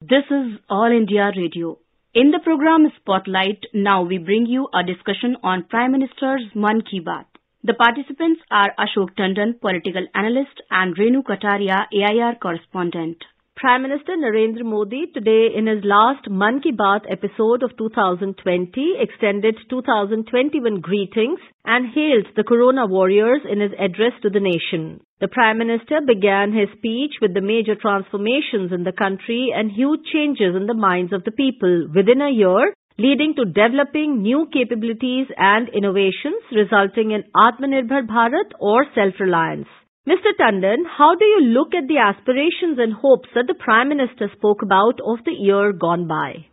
This is All India Radio. In the program Spotlight, now we bring you a discussion on Prime Minister's Mann Ki Baat. The participants are Ashok Tandon, political analyst, and Renu Kataria, AIR correspondent. Prime Minister Narendra Modi today in his last Mann Ki Baat episode of 2020 extended 2021 greetings and hailed the Corona warriors in his address to the nation. The Prime Minister began his speech with the major transformations in the country and huge changes in the minds of the people within a year, leading to developing new capabilities and innovations resulting in Atmanirbhar Bharat or self-reliance. Mr. Tandon, how do you look at the aspirations and hopes that the Prime Minister spoke about of the year gone by?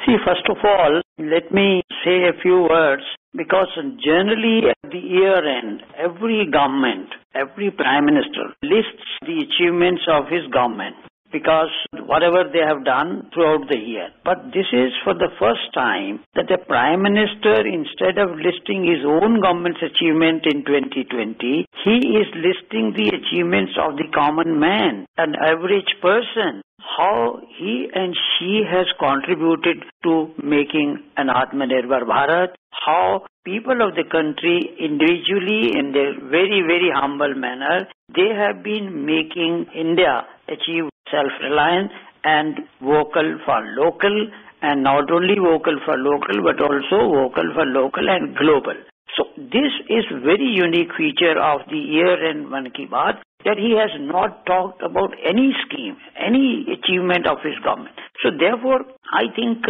See, first of all, let me say a few words because generally at the year end, every government, every Prime Minister lists the achievements of his government because whatever they have done throughout the year. But this is for the first time that the Prime Minister, instead of listing his own government's achievement in 2020, he is listing the achievements of the common man, an average person, how he and she has contributed to making an Atmanirbhar Bharat, how people of the country individually in their very, very humble manner, they have been making India achieve self-reliance and vocal for local, and not only vocal for local but also vocal for local and global. So this is very unique feature of the year-end Mann Ki Baat, that he has not talked about any scheme, any achievement of his government. So therefore, I think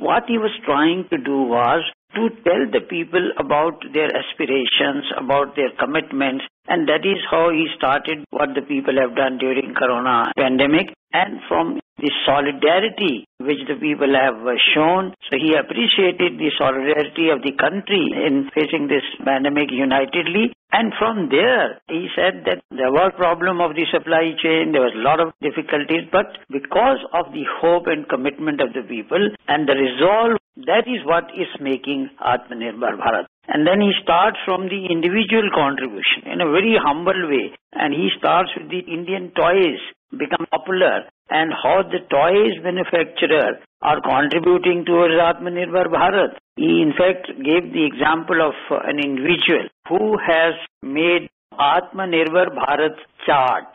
what he was trying to do was to tell the people about their aspirations, about their commitments, and that is how he started what the people have done during Corona pandemic, and from the solidarity which the people have shown. So he appreciated the solidarity of the country in facing this pandemic unitedly. And from there, he said that there was problem of the supply chain, there was a lot of difficulties, but because of the hope and commitment of the people and the resolve, that is what is making Atmanirbhar Bharat. And then he starts from the individual contribution in a very humble way. And he starts with the Indian toys become popular and how the toys manufacturer are contributing towards Atmanirbhar Bharat. He in fact gave the example of an individual who has made Atmanirbhar Bharat chart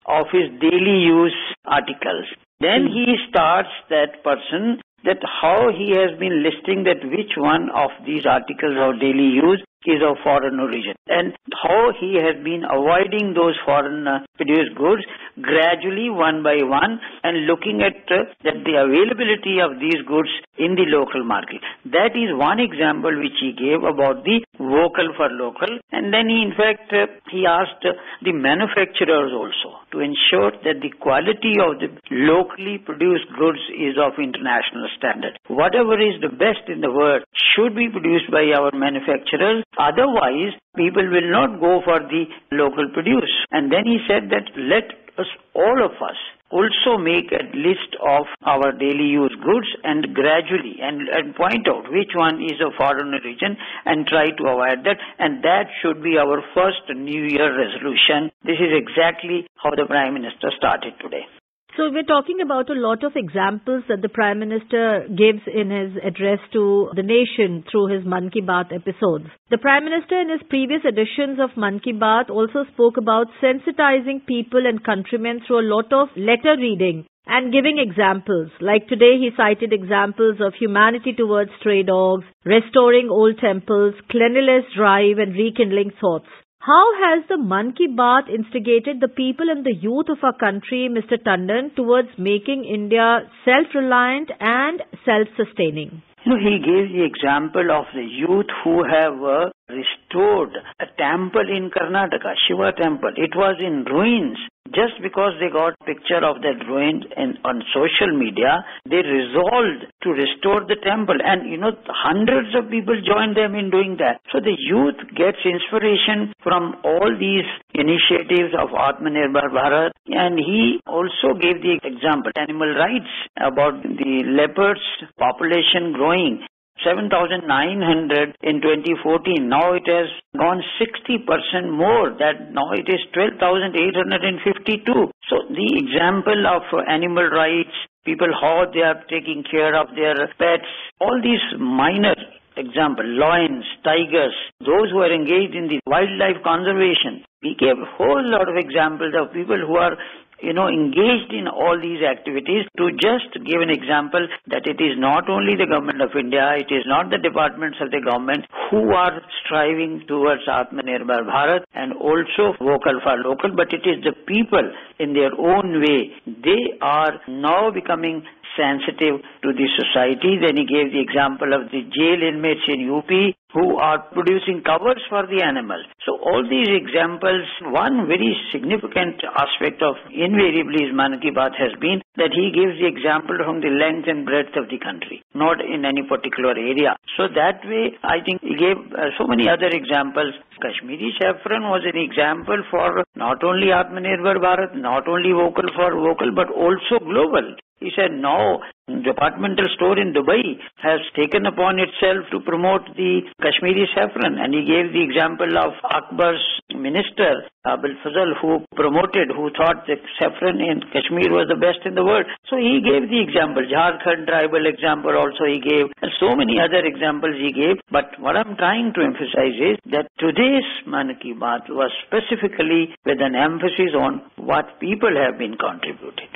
of his daily use articles. Then he starts that person that how he has been listing that which one of these articles of daily use is of foreign origin and how he has been avoiding those foreign produced goods gradually one by one and looking at that the availability of these goods in the local market. That is one example which he gave about the vocal for local, and then he in fact he asked the manufacturers also to ensure that the quality of the locally produced goods is of international standard. Whatever is the best in the world should be produced by our manufacturers. Otherwise, people will not go for the local produce. And then he said that let us, all of us, also make a list of our daily use goods and gradually and point out which one is of foreign origin and try to avoid that. And that should be our first New Year resolution. This is exactly how the Prime Minister started today. So we're talking about a lot of examples that the Prime Minister gives in his address to the nation through his Mann Ki Baat episodes. The Prime Minister in his previous editions of Mann Ki Baat also spoke about sensitizing people and countrymen through a lot of letter reading and giving examples. Like today he cited examples of humanity towards stray dogs, restoring old temples, cleanliness drive and rekindling thoughts. How has the Mann Ki Baat instigated the people and the youth of our country, Mr. Tandon, towards making India self-reliant and self-sustaining? He gave the example of the youth who have restored a temple in Karnataka, Shiva temple. It was in ruins. Just because they got picture of that ruin on social media, they resolved to restore the temple. And hundreds of people joined them in doing that. So the youth gets inspiration from all these initiatives of Atmanirbhar Bharat. And he also gave the example, animal rights, about the leopards population growing. 7,900 in 2014. Now it has gone 60% more. That now it is 12,852. So the example of animal rights people how they are taking care of their pets, all these minor example, lions, tigers, those who are engaged in the wildlife conservation. We gave a whole lot of examples of people who are engaged in all these activities, to just give an example that it is not only the government of India, it is not the departments of the government who are striving towards Atmanirbhar Bharat and also vocal for local, but it is the people in their own way. They are now becoming sensitive to the society. Then he gave the example of the jail inmates in UP who are producing covers for the animals. So all these examples, one very significant aspect of invariably his Man Ki Baat has been that he gives the example from the length and breadth of the country, not in any particular area. So that way, I think he gave so many other examples. Kashmiri saffron was an example for not only Atmanirbhar Bharat, not only vocal for local, but also global. He said, now, departmental store in Dubai has taken upon itself to promote the Kashmiri saffron. And he gave the example of Akbar's minister, Abul Fazl, who thought that saffron in Kashmir was the best in the world. So he gave the example. Jharkhand tribal example also he gave. And so many other examples he gave. But what I'm trying to emphasize is that today's Man Ki Baat was specifically with an emphasis on what people have been contributed.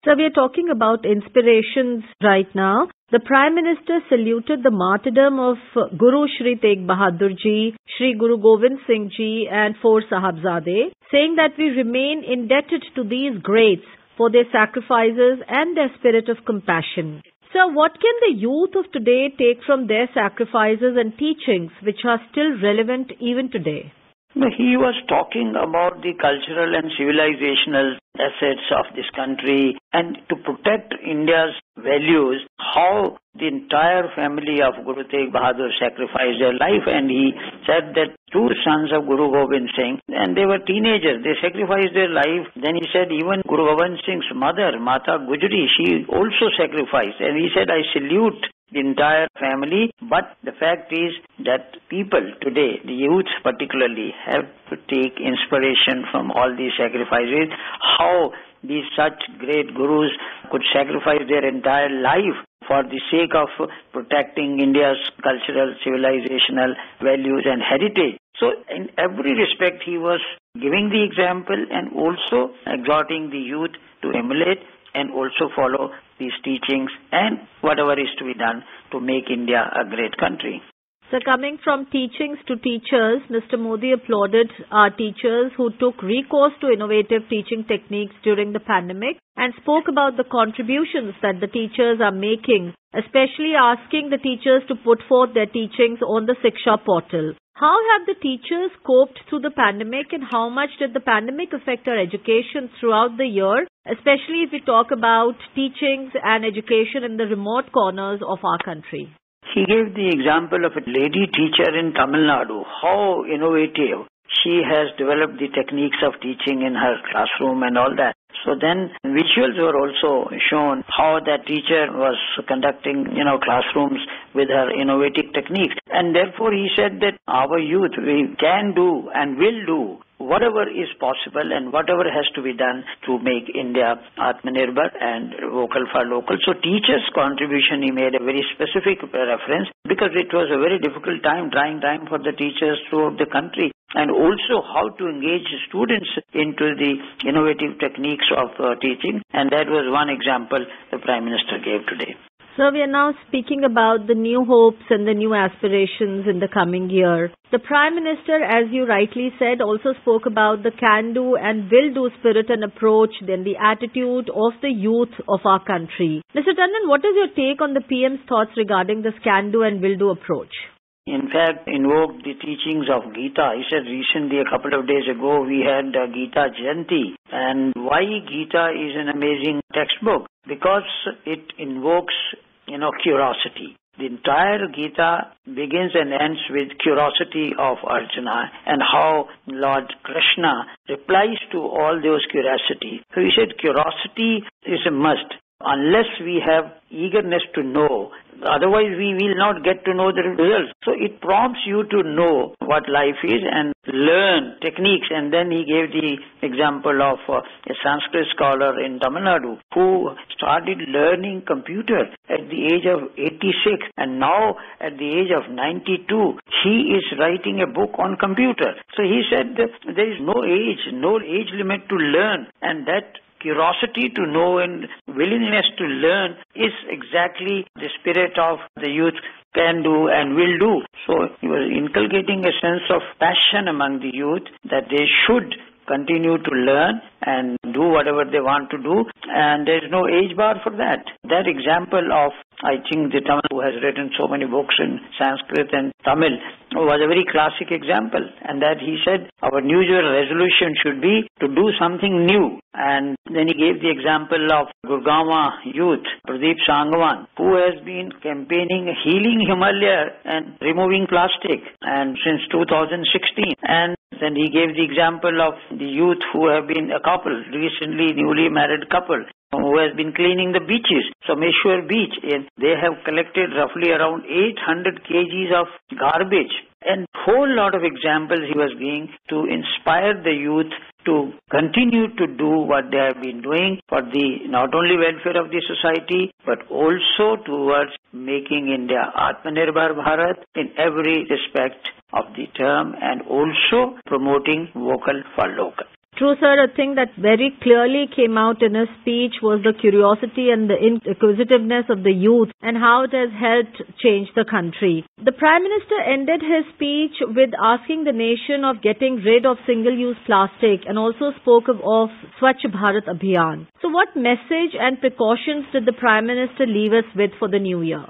So we are talking about inspirations right now. The Prime Minister saluted the martyrdom of Guru Shri Tegh Bahadur Ji, Shri Guru Gobind Singh Ji and 4 Sahibzade, saying that we remain indebted to these greats for their sacrifices and their spirit of compassion. So what can the youth of today take from their sacrifices and teachings which are still relevant even today? He was talking about the cultural and civilizational assets of this country and to protect India's values, how the entire family of Guru Tegh Bahadur sacrificed their life. And he said that 2 sons of Guru Gobind Singh, and they were teenagers, they sacrificed their life. Then he said even Guru Gobind Singh's mother, Mata Gujri, she also sacrificed. And he said, I salute the entire family, but the fact is that people today, the youth particularly, have to take inspiration from all these sacrifices, how these such great gurus could sacrifice their entire life for the sake of protecting India's cultural, civilizational values and heritage. So in every respect he was giving the example and also exhorting the youth to emulate and also follow these teachings and whatever is to be done to make India a great country. So coming from teachings to teachers, Mr. Modi applauded our teachers who took recourse to innovative teaching techniques during the pandemic and spoke about the contributions that the teachers are making, especially asking the teachers to put forth their teachings on the Shiksha portal. How have the teachers coped through the pandemic and how much did the pandemic affect our education throughout the year, especially if we talk about teachings and education in the remote corners of our country? He gave the example of a lady teacher in Tamil Nadu, how innovative. She has developed the techniques of teaching in her classroom and all that. So then visuals were also shown how that teacher was conducting, classrooms with her innovative techniques. And therefore he said that our youth, we can do and will do whatever is possible and whatever has to be done to make India Atmanirbhar and vocal for local. So teachers' contribution, he made a very specific reference because it was a very difficult time, trying time for the teachers throughout the country. And also how to engage students into the innovative techniques of teaching. And that was one example the Prime Minister gave today. So we are now speaking about the new hopes and the new aspirations in the coming year. The Prime Minister, as you rightly said, also spoke about the can-do and will-do spirit and approach, then the attitude of the youth of our country. Mr. Tandon, what is your take on the PM's thoughts regarding this can-do and will-do approach? In fact, invoked the teachings of Gita. He said recently, a couple of days ago, we had Gita Jayanti. And why Gita is an amazing textbook? Because it invokes, curiosity. The entire Gita begins and ends with curiosity of Arjuna and how Lord Krishna replies to all those curiosity. So he said curiosity is a must. unless we have eagerness to know, otherwise we will not get to know the results. So it prompts you to know what life is and learn techniques. And then he gave the example of a Sanskrit scholar in Tamil Nadu who started learning computer at the age of 86, and now at the age of 92 he is writing a book on computer. So he said that there is no age limit to learn, and that curiosity to know and willingness to learn is exactly the spirit of the youth can do and will do. So he was inculcating a sense of passion among the youth that they should continue to learn and do whatever they want to do, and there is no age bar for that. That example of, I think, the Tamil who has written so many books in Sanskrit and Tamil was a very classic example, and that he said our New Year resolution should be to do something new. And then he gave the example of Gurgaon youth, Pradeep Sangwan, who has been campaigning healing Himalaya and removing plastic, and since 2016. And then he gave the example of the youth who have been a couple, recently newly married couple, who has been cleaning the beaches, Someshwar Beach, and they have collected roughly around 800 kgs of garbage. And whole lot of examples he was giving to inspire the youth to continue to do what they have been doing for the not only welfare of the society but also towards making India Atmanirbhar Bharat in every respect of the term, and also promoting vocal for local. True, sir. A thing that very clearly came out in his speech was the curiosity and the inquisitiveness of the youth and how it has helped change the country. The Prime Minister ended his speech with asking the nation of getting rid of single-use plastic and also spoke of Swachh Bharat Abhiyan. So what message and precautions did the Prime Minister leave us with for the new year?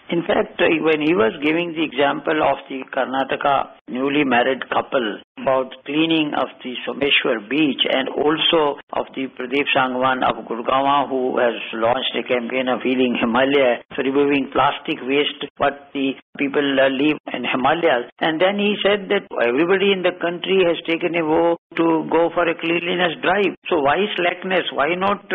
In fact, when he was giving the example of the Karnataka newly married couple about cleaning of the Someshwar beach, and also of the Pradeep Sangwan of Gurgaon who has launched a campaign of healing Himalaya, so removing plastic waste what the people leave in Himalayas. And then he said that everybody in the country has taken a vow to go for a cleanliness drive. So why slackness? Why not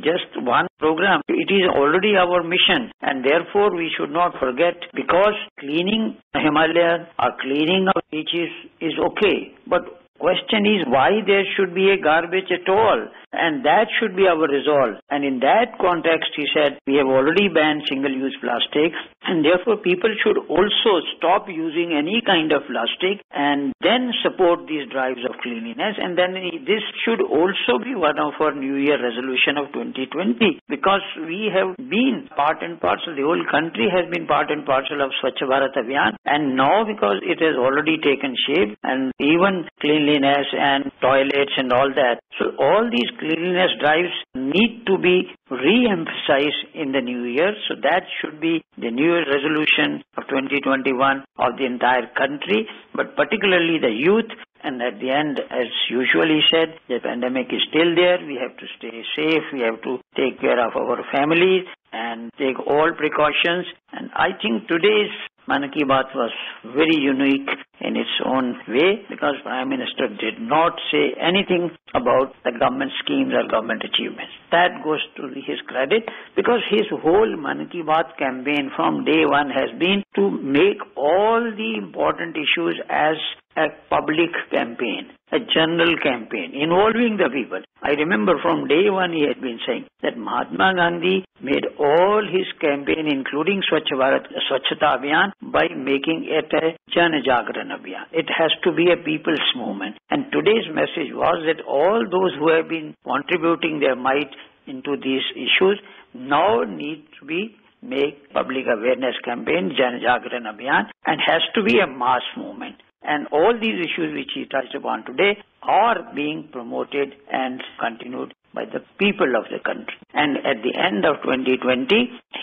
just one program? It is already our mission, and therefore we should not forget, because cleaning Himalayas or cleaning of beaches is okay, but question is why there should be a garbage at all, and that should be our resolve. And in that context, he said, we have already banned single-use plastic, and therefore people should also stop using any kind of plastic and then support these drives of cleanliness. And then this should also be one of our New Year resolution of 2020, because we have been part and parcel, the whole country has been part and parcel of Swachh Bharat Abhiyan, and now because it has already taken shape, and even cleanliness and toilets and all that. So all these cleanliness drives need to be re-emphasized in the new year. So that should be the New Year resolution of 2021 of the entire country, but particularly the youth. And at the end, as usually said, the pandemic is still there. We have to stay safe. We have to take care of our families and take all precautions. And I think today's Man Ki Baat was very unique in its own way, because Prime Minister did not say anything about the government schemes or government achievements. That goes to his credit, because his whole Man Ki Baat campaign from day one has been to make all the important issues as a public campaign, a general campaign involving the people. I remember from day one he had been saying that Mahatma Gandhi made all his campaign, including Swachhata Abhiyan, by making it a Jan Jagran Abhiyan. It has to be a people's movement. And today's message was that all those who have been contributing their might into these issues now need to be make public awareness campaign, Jan Jagran Abhiyan, and has to be a mass movement. And all these issues which he touched upon today are being promoted and continued by the people of the country. And at the end of 2020,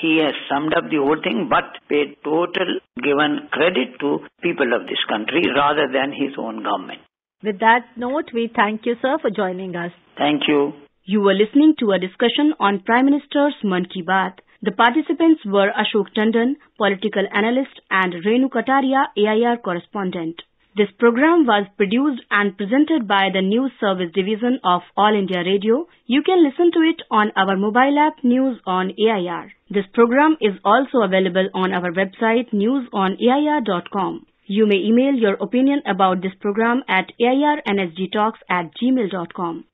he has summed up the whole thing, but paid total given credit to people of this country rather than his own government. With that note, we thank you, sir, for joining us. Thank you. You were listening to a discussion on Prime Minister's Man Ki Baat. The participants were Ashok Tandon, political analyst, and Renu Kataria, AIR correspondent. This program was produced and presented by the News Service Division of All India Radio. You can listen to it on our mobile app News on AIR. This program is also available on our website newsonair.com. You may email your opinion about this program at airnsgtalks@gmail.com.